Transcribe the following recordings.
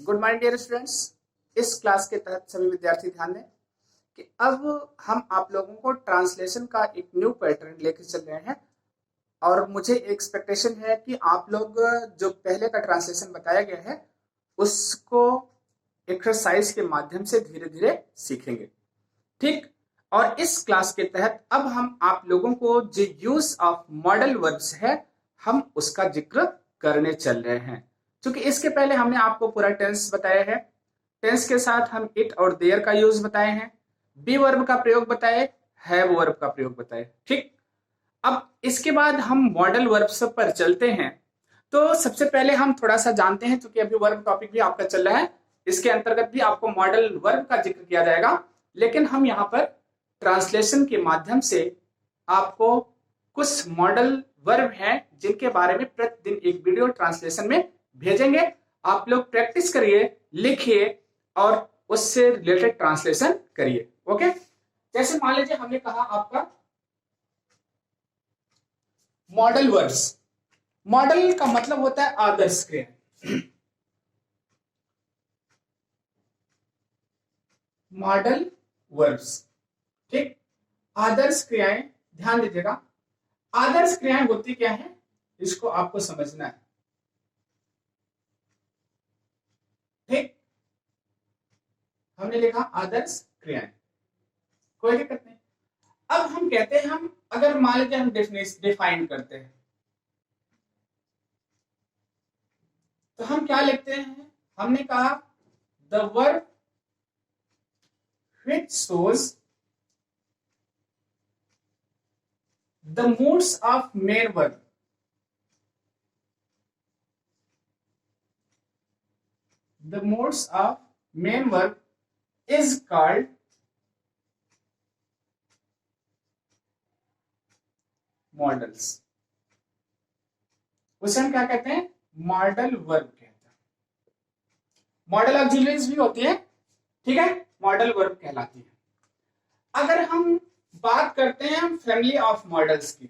Good morning dear students. इस class के तहत सभी विद्यार्थी ध्यान दें कि अब हम आप लोगों को ट्रांसलेशन का एक न्यू पैटर्न लेकर चल रहे हैं और मुझे एक्सपेक्टेशन है कि आप लोग जो पहले का ट्रांसलेशन बताया गया है उसको एक्सरसाइज के माध्यम से धीरे धीरे सीखेंगे, ठीक। और इस क्लास के तहत अब हम आप लोगों को जो यूज ऑफ मॉडल वर्ब्स है हम उसका जिक्र करने चल रहे हैं। क्योंकि इसके पहले हमने आपको पूरा टेंस बताया है, टेंस के साथ हम इट और देयर का यूज बताए हैं, बी वर्ब का प्रयोग बताए, हैव वर्ब का प्रयोग बताए, ठीक। अब इसके बाद हम मॉडल वर्ब्स पर चलते हैं। तो सबसे पहले हम थोड़ा सा जानते हैं, क्योंकि अभी वर्ब टॉपिक भी आपका चल रहा है, इसके अंतर्गत भी आपको मॉडल वर्ब का जिक्र किया जाएगा, लेकिन हम यहाँ पर ट्रांसलेशन के माध्यम से आपको कुछ मॉडल वर्ब हैं जिनके बारे में प्रतिदिन एक वीडियो ट्रांसलेशन में भेजेंगे। आप लोग प्रैक्टिस करिए, लिखिए और उससे रिलेटेड ट्रांसलेशन करिए। ओके, जैसे मान लीजिए हमने कहा आपका मॉडल वर्ब्स। मॉडल का मतलब होता है आदर्श क्रिया। मॉडल वर्ब्स, ठीक। आदर्श क्रियाएं, ध्यान दीजिएगा, आदर्श क्रियाएं होती क्या है इसको आपको समझना है, ठीक। हमने लिखा आदर्श क्रियाएं, कोई दिक्कत नहीं। अब हम कहते हैं, हम अगर मान लीजिए हम डिफाइन करते हैं तो हम क्या लिखते हैं, हमने कहा the verb which shows the moods of main verb, the moods of main verb is called models. उसे हम क्या कहते हैं, मॉडल वर्ब कहते हैं। मॉडल ऑक्सिलरीज भी होती है, ठीक है, मॉडल वर्ब कहलाती है। अगर हम बात करते हैं हम फैमिली ऑफ मॉडल्स की,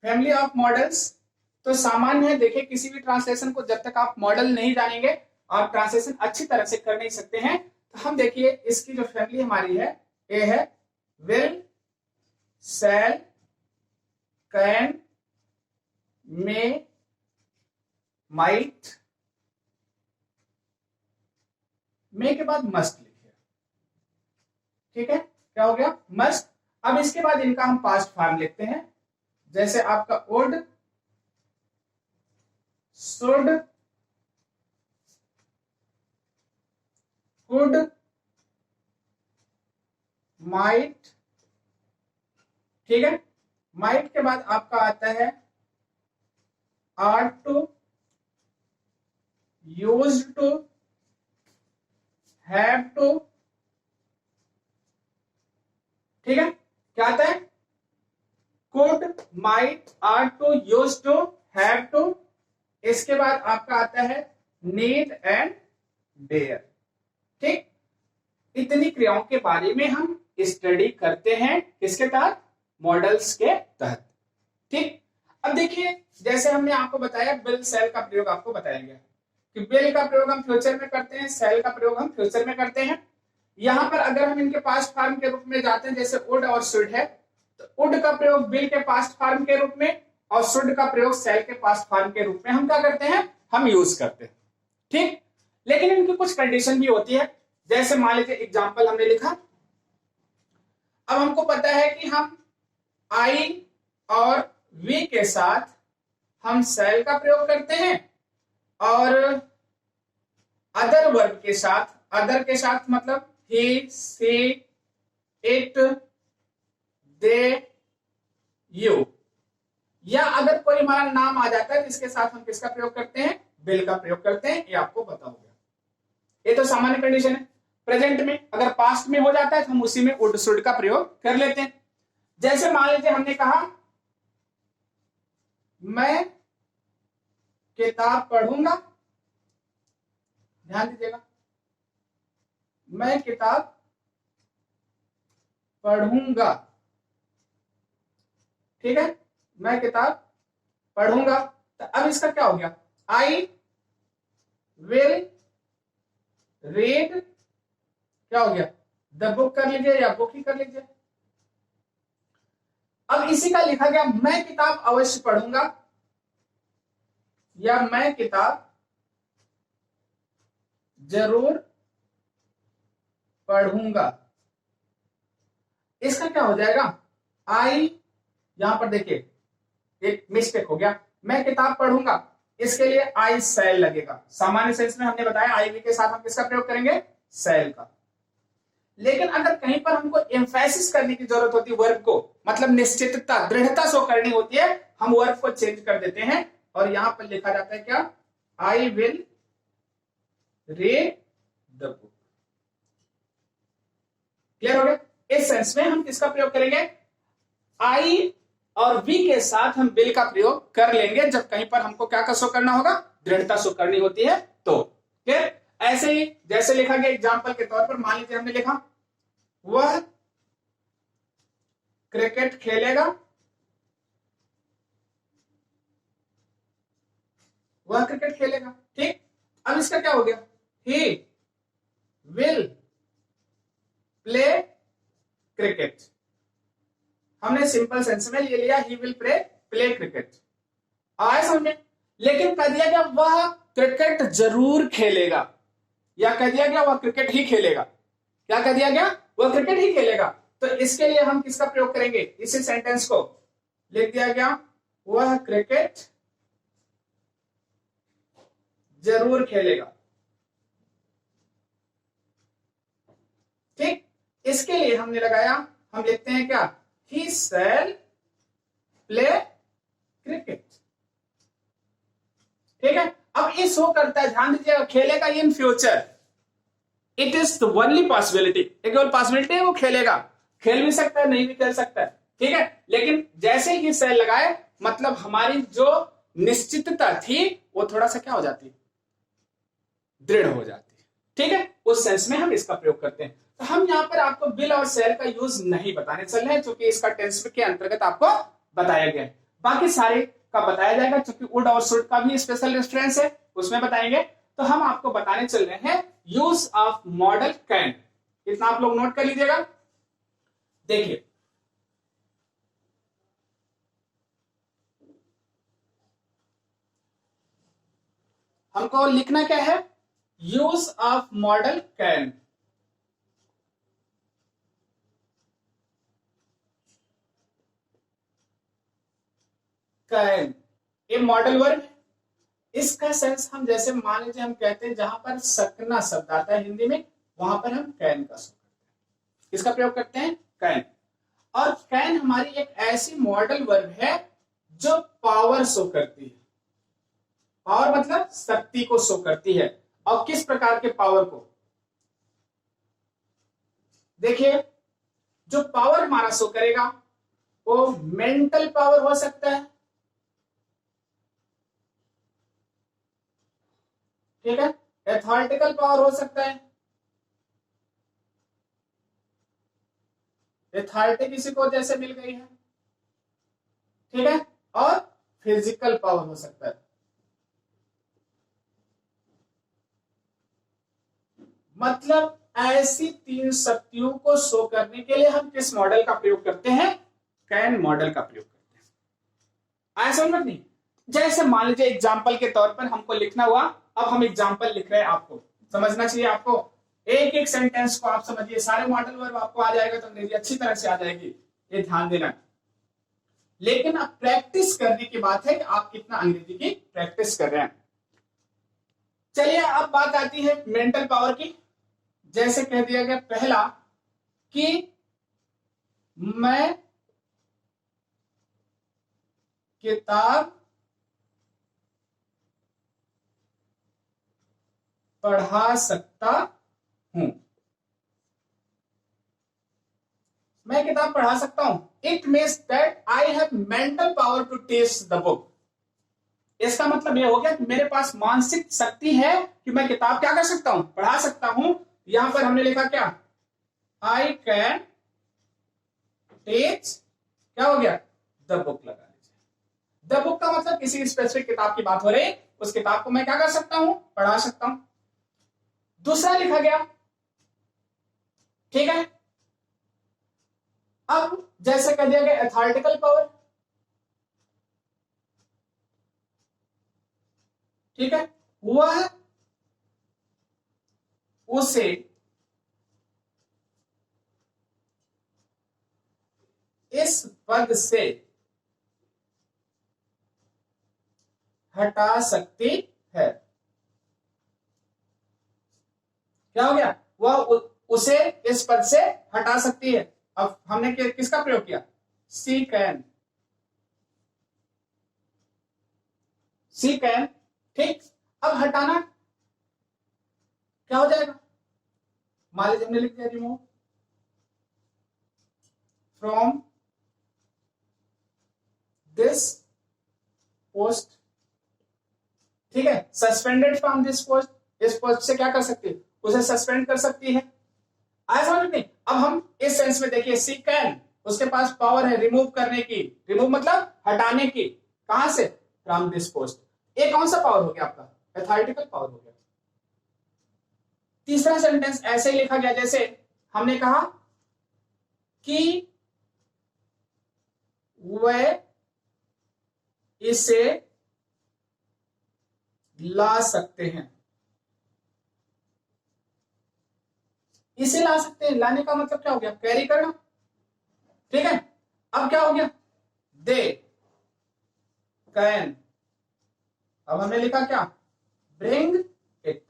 फैमिली ऑफ मॉडल्स तो सामान्य है। देखिए, किसी भी ट्रांसलेशन को जब तक आप मॉडल नहीं जानेंगे आप ट्रांसलेशन अच्छी तरह से कर नहीं सकते हैं। तो हम देखिए इसकी जो फैमिली हमारी है, ए है will, shall, can, may, might, may के बाद मस्ट लिखिए, ठीक है, क्या हो गया, मस्ट। अब इसके बाद इनका हम पास्ट फॉर्म लिखते हैं, जैसे आपका वुड, शुड, कुड, माइट, ठीक है। माइट के बाद आपका आता है ought to, used to, have to, ठीक है। क्या आता है, could, might, ought to, used to, have to. इसके बाद आपका आता है नीड एंड डेयर, ठीक। इतनी क्रियाओं के बारे में हम स्टडी करते हैं, किसके तहत, मॉडल्स के तहत, ठीक। अब देखिए, जैसे हमने आपको बताया बिल सेल का प्रयोग आपको बताया गया कि बिल का प्रयोग हम फ्यूचर में करते हैं, सेल का प्रयोग हम फ्यूचर में करते हैं। यहां पर अगर हम इनके पास्ट फॉर्म के रूप में जाते हैं, जैसे वुड और शुड है, तो वुड का प्रयोग बिल के पास्ट फॉर्म के रूप में और शुड का प्रयोग सेल के पास्ट फॉर्म के रूप में हम क्या करते हैं, हम यूज करते हैं, ठीक। लेकिन इनकी कुछ कंडीशन भी होती है। जैसे मान लीजिए एग्जांपल हमने लिखा, अब हमको पता है कि हम आई और वी के साथ हम सेल का प्रयोग करते हैं और अदर वर्ब के साथ, अदर के साथ मतलब ही, सी, इट, दे, यू, या अगर कोई हमारा नाम आ जाता है इसके साथ हम किसका प्रयोग करते हैं, बिल का प्रयोग करते हैं। ये आपको पता हो गया, ये तो सामान्य कंडीशन है। प्रेजेंट में अगर पास्ट में हो जाता है तो हम उसी में वुड शुड का प्रयोग कर लेते हैं। जैसे मान लीजिए हमने कहा मैं किताब पढ़ूंगा, ध्यान दीजिएगा, मैं किताब पढ़ूंगा, ठीक है, मैं किताब पढ़ूंगा। तो अब इसका क्या हो गया, आई विल रीड, क्या हो गया, द बुक कर लीजिए या बुक ही कर लीजिए। अब इसी का लिखा गया मैं किताब अवश्य पढ़ूंगा या मैं किताब जरूर पढ़ूंगा। इसका क्या हो जाएगा, आई, यहां पर देखिए एक मिस्टेक हो गया, मैं किताब पढ़ूंगा, इसके लिए आई सेल लगेगा। सामान्य सेंस में हमने बताया आई वी के साथ हम किसका प्रयोग करेंगे, सेल का। लेकिन अगर कहीं पर हमको एम्फेसिस करने की जरूरत होती है वर्ब को, मतलब निश्चितता दृढ़ता शो करनी होती है, हम वर्ब को चेंज कर देते हैं और यहां पर लिखा जाता है क्या, I will read the book. Clear हो गया। इस सेंस में हम किसका प्रयोग करेंगे, आई और वी के साथ हम विल का प्रयोग कर लेंगे जब कहीं पर हमको क्या शो करना होगा, दृढ़ता शो करनी होती है तो। क्लियर। ऐसे ही जैसे लिखा गया एग्जाम्पल के तौर पर, मान लीजिए हमने लिखा वह क्रिकेट खेलेगा, वह क्रिकेट खेलेगा, ठीक। अब इसका क्या हो गया, ही विल प्ले क्रिकेट। हमने सिंपल सेंस में ये लिया, ही विल प्ले क्रिकेट, आए समझे। लेकिन कह दिया गया वह क्रिकेट जरूर खेलेगा, या कह दिया गया वह क्रिकेट ही खेलेगा। क्या कह दिया गया, वह क्रिकेट ही खेलेगा। तो इसके लिए हम किसका प्रयोग करेंगे, इसी सेंटेंस को लिख दिया गया वह क्रिकेट जरूर खेलेगा, ठीक। इसके लिए हमने लगाया, हम लिखते हैं क्या, ही शैल प्ले क्रिकेट, ठीक है। अब ये शो करता है, ध्यान दीजिएगा, खेलेगा in future, it is the only possibility, केवल पॉसिबिलिटी है, वो खेलेगा, खेल भी सकता है नहीं भी खेल सकता है, ठीक है। लेकिन जैसे ही सेल लगाए, मतलब हमारी जो निश्चितता थी वो थोड़ा सा क्या हो जाती, दृढ़ हो जाती, ठीक है। उस सेंस में हम इसका प्रयोग करते हैं। तो हम यहाँ पर आपको विल और सेल का यूज नहीं बताने चल रहे हैं, क्योंकि इसका टेंस के अंतर्गत आपको बताया गया है। बाकी सारे का बताया जाएगा, क्योंकि वुड और शुड का भी स्पेशल रेफरेंस है, उसमें बताएंगे। तो हम आपको बताने चल रहे हैं यूज ऑफ मॉडल कैन। इतना आप लोग नोट कर लीजिएगा। देखिए हमको लिखना क्या है, use of model can. Can ये मॉडल वर्ब है। इसका सेंस हम जैसे मान लीजिए हम कहते हैं जहां पर सकना शब्द आता है हिंदी में, वहां पर हम कैन का शो करते हैं, इसका प्रयोग करते हैं कैन। और कैन हमारी एक ऐसी मॉडल वर्ब है जो पावर शो करती है। पावर मतलब शक्ति को शो करती है। और किस प्रकार के पावर को, देखिए जो पावर हमारा शो करेगा वो मेंटल पावर हो सकता है, ठीक है, एथॉरिटिकल पावर हो सकता है, एथॉरिटी किसी को जैसे मिल गई है, ठीक है, और फिजिकल पावर हो सकता है। मतलब ऐसी तीन शक्तियों को शो करने के लिए हम किस मॉडल का प्रयोग करते हैं, कैन मॉडल का प्रयोग करते हैं। ऐसा समझ नहीं, जैसे मान लीजिए एग्जाम्पल के तौर पर हमको लिखना हुआ, अब हम एग्जाम्पल लिख रहे हैं, आपको समझना चाहिए, आपको एक एक सेंटेंस को आप समझिए, सारे मॉडल वर्ब आपको आ जाएगा तो अंग्रेजी अच्छी तरह से आ जाएगी, ये ध्यान देना। लेकिन अब प्रैक्टिस करने की बात है कि आप कितना अंग्रेजी की प्रैक्टिस कर रहे हैं। चलिए अब बात आती है मेंटल पावर की। जैसे कह दिया गया पहला कि मैं किताब पढ़ा सकता हूं, मैं किताब पढ़ा सकता हूं। It means that I have mental power to teach the book. इसका मतलब यह हो गया कि मेरे पास मानसिक शक्ति है कि मैं किताब क्या कर सकता हूं, पढ़ा सकता हूं। यहां पर हमने लिखा क्या, आई कैन टीच, क्या हो गया, द बुक लगा लीजिए। द बुक का मतलब किसी स्पेसिफिक किताब की बात हो रही, उस किताब को मैं क्या कर सकता हूं, पढ़ा सकता हूं। दूसरा लिखा गया, ठीक है। अब जैसे कह दिया गया अथॉरिटिकल पावर, ठीक है, वह उसे इस पद से हटा सकती है। क्या हो गया, वह उसे इस पद से हटा सकती है। अब हमने किसका प्रयोग किया, सी कैन, सी कैन, ठीक। अब हटाना क्या हो जाएगा, मान लीजिए हमने लिख दिया रिमूव फ्रॉम दिस पोस्ट, ठीक है, सस्पेंडेड फ्रॉम दिस पोस्ट, इस पोस्ट से क्या कर सकती है, उसे सस्पेंड कर सकती है। आया समझ नहीं। अब हम इस सेंस में देखिए, सी कैन, उसके पास पावर है रिमूव करने की, रिमूव मतलब हटाने की, कहां से, फ्रॉम दिस पोस्ट। ये कौन सा पावर हो गया आपका, अथॉरिटिकल पावर हो गया। तीसरा सेंटेंस ऐसे ही लिखा गया, जैसे हमने कहा कि वह इसे ला सकते हैं, इसे ला सकते हैं, लाने का मतलब क्या हो गया, कैरी करना, ठीक है। अब क्या हो गया, दे कैन, अब हमने लिखा क्या, ब्रिंग इट,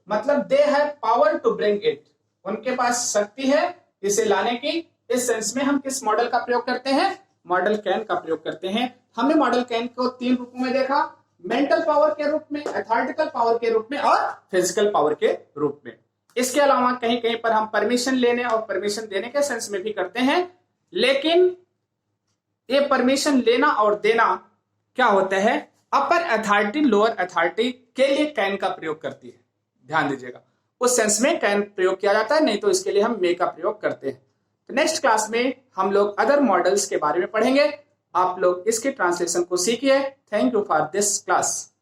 मतलब they have power to bring it, उनके पास शक्ति है इसे लाने की। इस सेंस में हम किस मॉडल का प्रयोग करते हैं, मॉडल कैन का प्रयोग करते हैं। हमने मॉडल कैन को 3 रूपों में देखा, मेंटल पावर के रूप में, अथॉरिटिकल पावर के रूप में और फिजिकल पावर के रूप में। इसके अलावा कहीं कहीं पर हम परमिशन लेने और परमिशन देने के सेंस में भी करते हैं, लेकिन ये परमिशन लेना और देना क्या होता है, अपर अथॉरिटी लोअर अथॉरिटी के लिए कैन का प्रयोग करती है, ध्यान दीजिएगा, उस सेंस में कैन प्रयोग किया जाता है, नहीं तो इसके लिए हम मे का प्रयोग करते हैं। तो नेक्स्ट क्लास में हम लोग अदर मॉडल्स के बारे में पढ़ेंगे। आप लोग इसके ट्रांसलेशन को सीखिए। Thank you for this class.